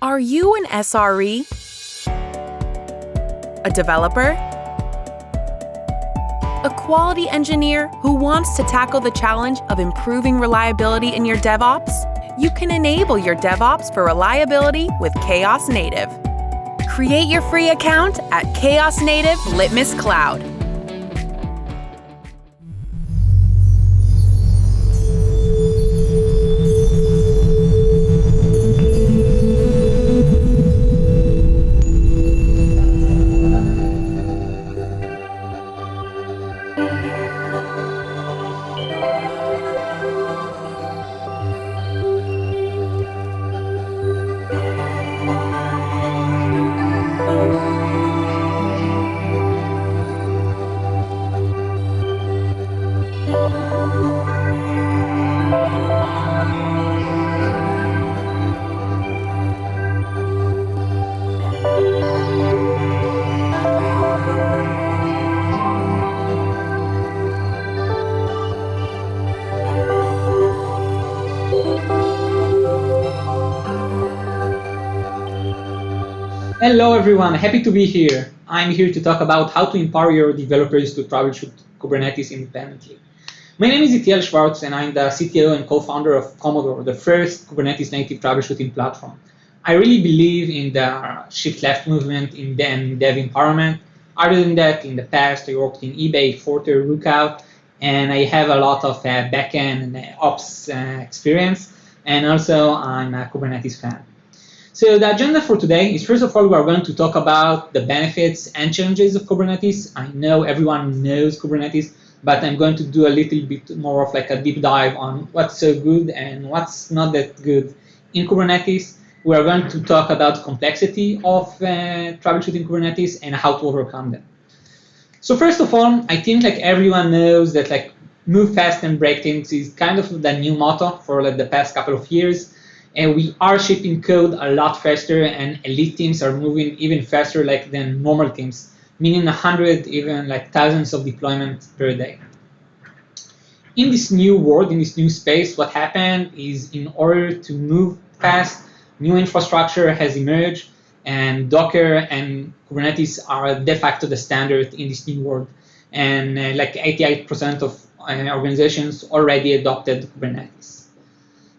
Are you an SRE? A developer? A quality engineer who wants to tackle the challenge of improving reliability in your DevOps? You can enable your DevOps for reliability with K8s Native. Create your free account at K8s Native Litmus Cloud. Hello everyone, happy to be here. I'm here to talk about how to empower your developers to troubleshoot Kubernetes independently. My name is Itiel Shwartz and I'm the CTO and co-founder of Komodor, the first Kubernetes native troubleshooting platform. I really believe in the shift left movement in dev empowerment. Other than that, in the past I worked in eBay, Forter, Rookout, and I have a lot of backend and ops experience, and also I'm a Kubernetes fan. So the agenda for today is, first of all, we are going to talk about the benefits and challenges of Kubernetes. I know everyone knows Kubernetes, but I'm going to do a little bit more of like a deep dive on what's so good and what's not that good in Kubernetes. We are going to talk about complexity of troubleshooting Kubernetes and how to overcome them. So first of all, I think like everyone knows that like move fast and break things is kind of the new motto for like the past couple of years. And we are shipping code a lot faster, and elite teams are moving even faster like than normal teams, meaning 100, even like thousands of deployments per day. In this new world, in this new space, what happened is in order to move fast, new infrastructure has emerged, and Docker and Kubernetes are de facto the standard in this new world. And like 88% of organizations already adopted Kubernetes.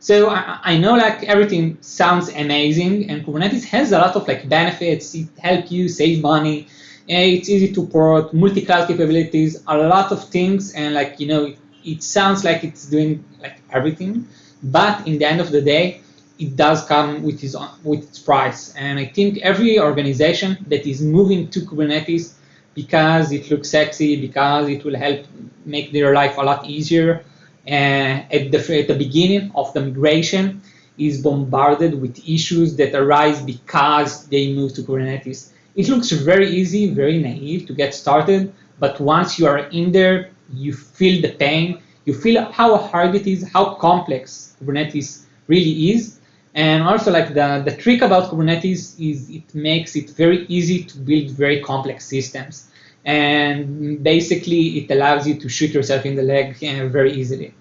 So I know like everything sounds amazing, and Kubernetes has a lot of like benefits. It helps you save money. It's easy to port, multi-cloud capabilities, a lot of things, and like it sounds like it's doing like everything. But in the end of the day, it does come with its price. And I think every organization that is moving to Kubernetes because it looks sexy, because it will help make their life a lot easier, at the beginning of the migration is bombarded with issues that arise because they move to Kubernetes. It looks very easy, very naive to get started, but once you are in there, you feel the pain, you feel how hard it is, how complex Kubernetes really is. And also like the trick about Kubernetes is it makes it very easy to build very complex systems. And basically it allows you to shoot yourself in the leg very easily.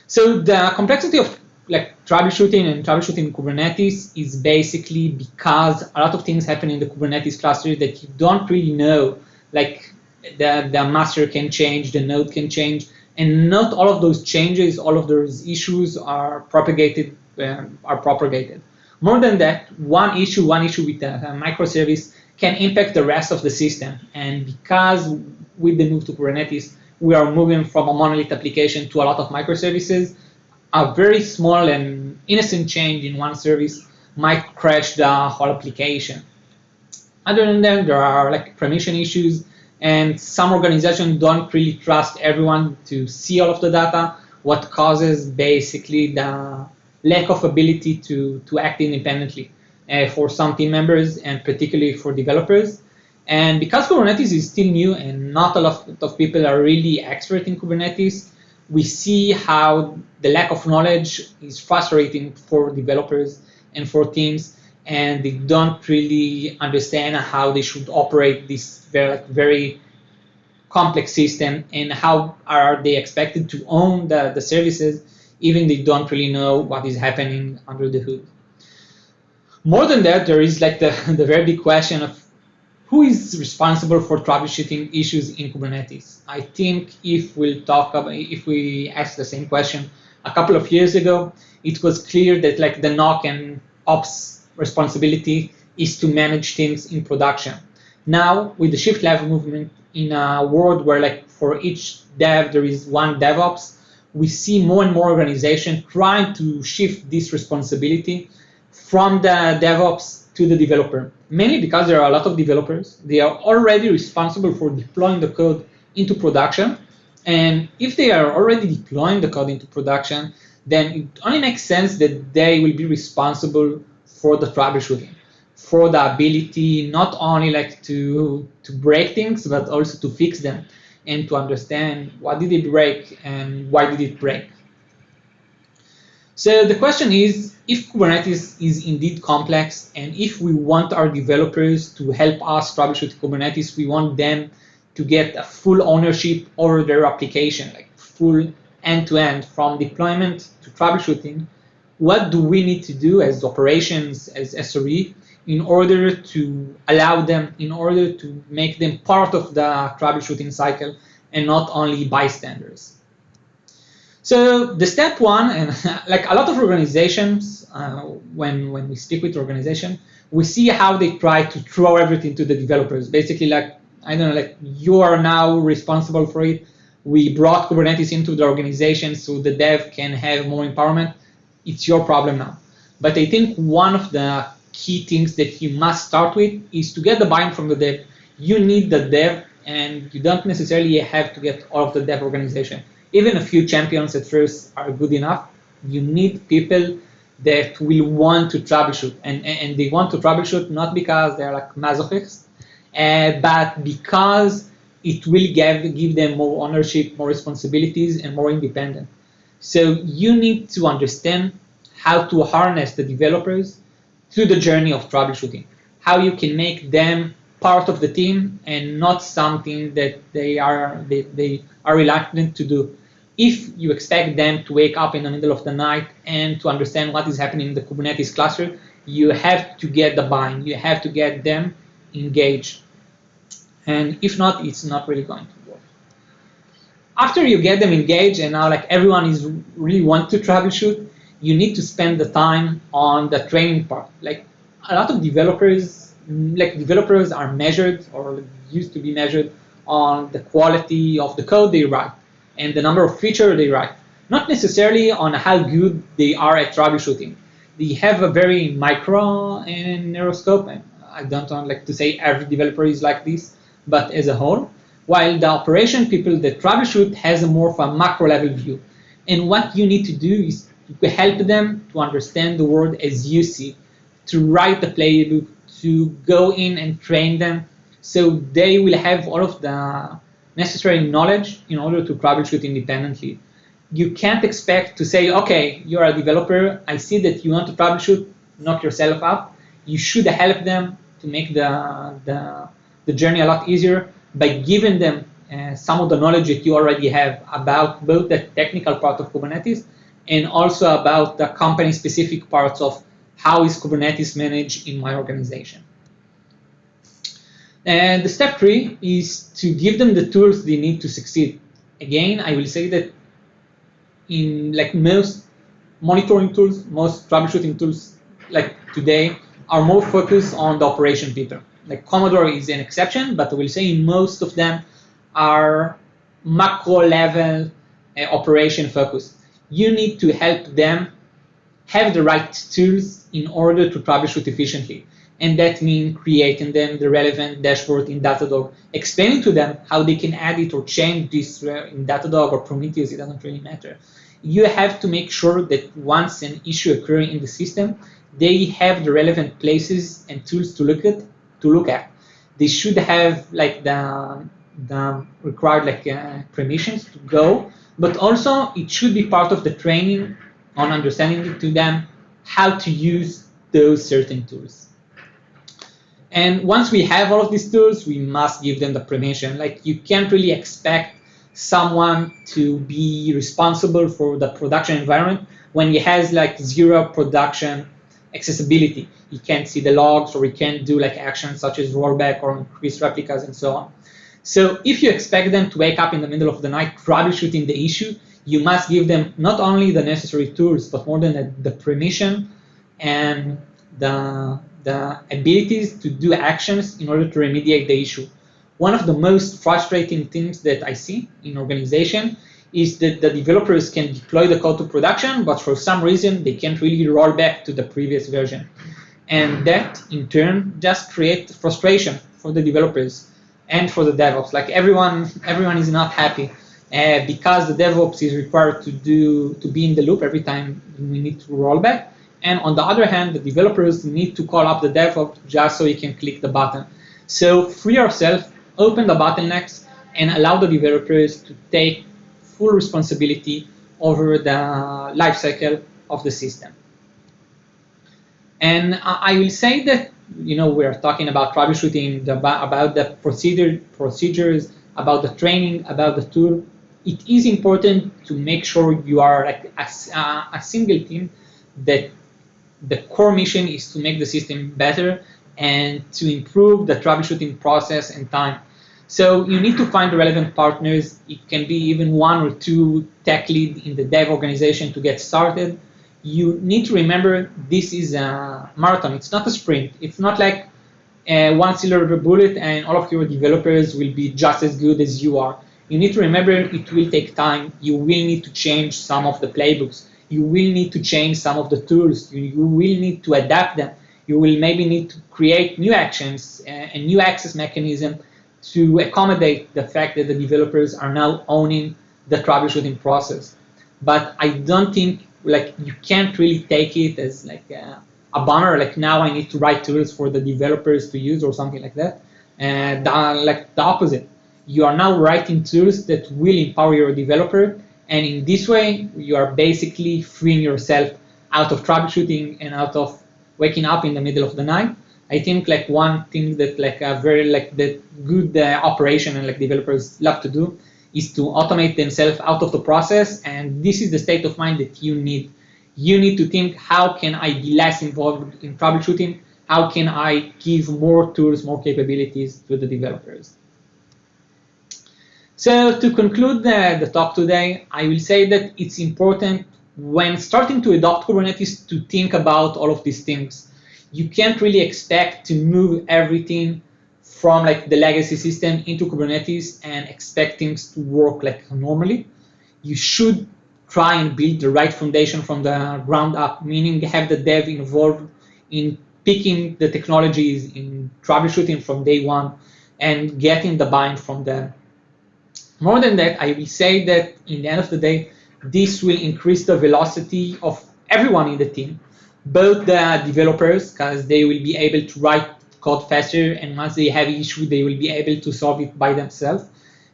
So the complexity of like troubleshooting and troubleshooting Kubernetes is basically because a lot of things happen in the Kubernetes cluster that you don't really know. Like the master can change, the node can change, and not all of those changes, all of those issues are propagated. More than that, one issue with a microservice can impact the rest of the system. And because with the move to Kubernetes, we are moving from a monolith application to a lot of microservices, a very small and innocent change in one service might crash the whole application. Other than that, there are like permission issues, and some organizations don't really trust everyone to see all of the data, what causes basically the lack of ability to act independently for some team members and particularly for developers. And because Kubernetes is still new and not a lot of people are really expert in Kubernetes, we see how the lack of knowledge is frustrating for developers and for teams, and they don't really understand how they should operate this very complex system and how are they expected to own the services even they don't really know what is happening under the hood. More than that, there is like the very big question of who is responsible for troubleshooting issues in Kubernetes. I think if we ask the same question a couple of years ago, it was clear that like the NOC and ops responsibility is to manage things in production. Now, with the shift left movement in a world where like for each dev there is one DevOps, we see more and more organizations trying to shift this responsibility from the DevOps to the developer, mainly because there are a lot of developers. They are already responsible for deploying the code into production. And if they are already deploying the code into production, then it only makes sense that they will be responsible for the troubleshooting, for the ability not only like to break things, but also to fix them and to understand what did it break and why did it break. So the question is, if Kubernetes is indeed complex, and if we want our developers to help us troubleshoot Kubernetes, we want them to get a full ownership over their application, like full end-to-end from deployment to troubleshooting, what do we need to do as operations, as SRE, in order to allow them, in order to make them part of the troubleshooting cycle and not only bystanders? So the step one, and like a lot of organizations, when we speak with organizations, we see how they try to throw everything to the developers. Basically, like, I don't know, like you are now responsible for it. We brought Kubernetes into the organization so the dev can have more empowerment. It's your problem now. But I think one of the key things that you must start with is to get the buy-in from the dev. You need the dev, and you don't necessarily have to get all of the dev organization. Even a few champions at first are good enough. You need people that will want to troubleshoot, and they want to troubleshoot not because they're like masochists, but because it will give them more ownership, more responsibilities, and more independent. So you need to understand how to harness the developers to the journey of troubleshooting, how you can make them part of the team and not something that they are reluctant to do. If you expect them to wake up in the middle of the night and to understand what is happening in the Kubernetes cluster, you have to get the buy-in. You have to get them engaged. And if not, it's not really going to work. After you get them engaged and now like everyone is really want to troubleshoot, you need to spend the time on the training part. Like a lot of developers are measured or used to be measured on the quality of the code they write and the number of features they write, not necessarily on how good they are at troubleshooting. They have a very micro and narrow scope, and I don't like to say every developer is like this, but as a whole, while the operation people that troubleshoot has a more of a macro level view. And what you need to do is to help them to understand the world as you see, to write the playbook, to go in and train them so they will have all of the necessary knowledge in order to troubleshoot independently. You can't expect to say, okay, you're a developer, I see that you want to troubleshoot, knock yourself up. You should help them to make the journey a lot easier by giving them some of the knowledge that you already have about both the technical part of Kubernetes and also about the company-specific parts of how is Kubernetes managed in my organization. And the step 3 is to give them the tools they need to succeed. Again, I will say that in like most monitoring tools, most troubleshooting tools like today are more focused on the operation people. Like Komodor is an exception, but I will say most of them are macro level operation focused. You need to help them have the right tools in order to troubleshoot efficiently. And that means creating them the relevant dashboard in Datadog, explaining to them how they can add it or change this in Datadog or Prometheus, it doesn't really matter. You have to make sure that once an issue occurs in the system, they have the relevant places and tools to look at. They should have like the required like permissions to go, but also it should be part of the training on understanding to them how to use those certain tools. And once we have all of these tools, we must give them the permission. Like you can't really expect someone to be responsible for the production environment when he has like zero production accessibility. You can't see the logs, or you can't do like actions such as rollback or increase replicas and so on. So if you expect them to wake up in the middle of the night troubleshooting the issue, you must give them not only the necessary tools, but more than that, the permission and the abilities to do actions in order to remediate the issue. One of the most frustrating things that I see in organization is that the developers can deploy the code to production, but for some reason they can't really roll back to the previous version. And that in turn just creates frustration for the developers and for the DevOps. Like everyone is not happy because the DevOps is required to be in the loop every time we need to roll back. And on the other hand, the developers need to call up the DevOps just so you can click the button. So free yourself, open the bottlenecks, and allow the developers to take full responsibility over the lifecycle of the system. And I will say that, we are talking about troubleshooting, about the procedures, about the training, about the tool. It is important to make sure you are like a single team that the core mission is to make the system better and to improve the troubleshooting process and time. So you need to find the relevant partners. It can be even 1 or 2 tech lead in the dev organization to get started. You need to remember this is a marathon. It's not a sprint. It's not like one silver bullet and all of your developers will be just as good as you are. You need to remember it will take time. You will need to change some of the playbooks. You will need to change some of the tools. You will need to adapt them. You will maybe need to create new actions and new access mechanism to accommodate the fact that the developers are now owning the troubleshooting process. But I don't think like you can't really take it as like a bummer, like now I need to write tools for the developers to use or something like that. And like the opposite. You are now writing tools that will empower your developer, and in this way you are basically freeing yourself out of troubleshooting and out of waking up in the middle of the night. I think like one thing that like a very like the good operation and like developers love to do is to automate themselves out of the process, and this is the state of mind that you need. You need to think, how can I be less involved in troubleshooting? How can I give more tools, more capabilities to the developers? So to conclude the talk today, I will say that it's important when starting to adopt Kubernetes to think about all of these things. You can't really expect to move everything from like the legacy system into Kubernetes and expect things to work like normally. You should try and build the right foundation from the ground up, meaning have the dev involved in picking the technologies, in troubleshooting from day one, and getting the buy-in from them. More than that, I will say that in the end of the day, this will increase the velocity of everyone in the team, both the developers, because they will be able to write code faster, and once they have an issue, they will be able to solve it by themselves.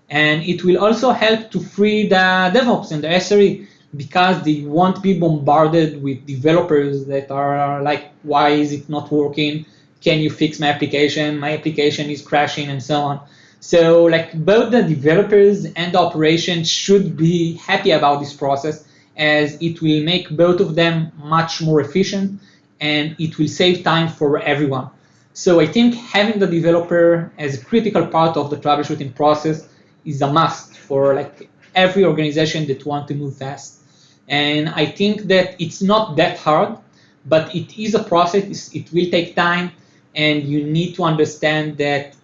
And it will also help to free the DevOps and the SRE, because they won't be bombarded with developers that are like, why is it not working? Can you fix my application? My application is crashing, and so on. So like both the developers and the operation should be happy about this process, as it will make both of them much more efficient and it will save time for everyone. So I think having the developer as a critical part of the troubleshooting process is a must for like every organization that wants to move fast. And I think that it's not that hard, but it is a process. It will take time, and you need to understand that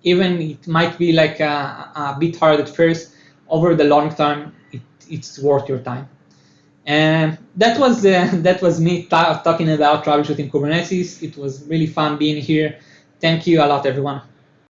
even it might be like a bit hard at first, over the long term, it's worth your time. And that was me talking about troubleshooting Kubernetes. It was really fun being here. Thank you a lot, everyone.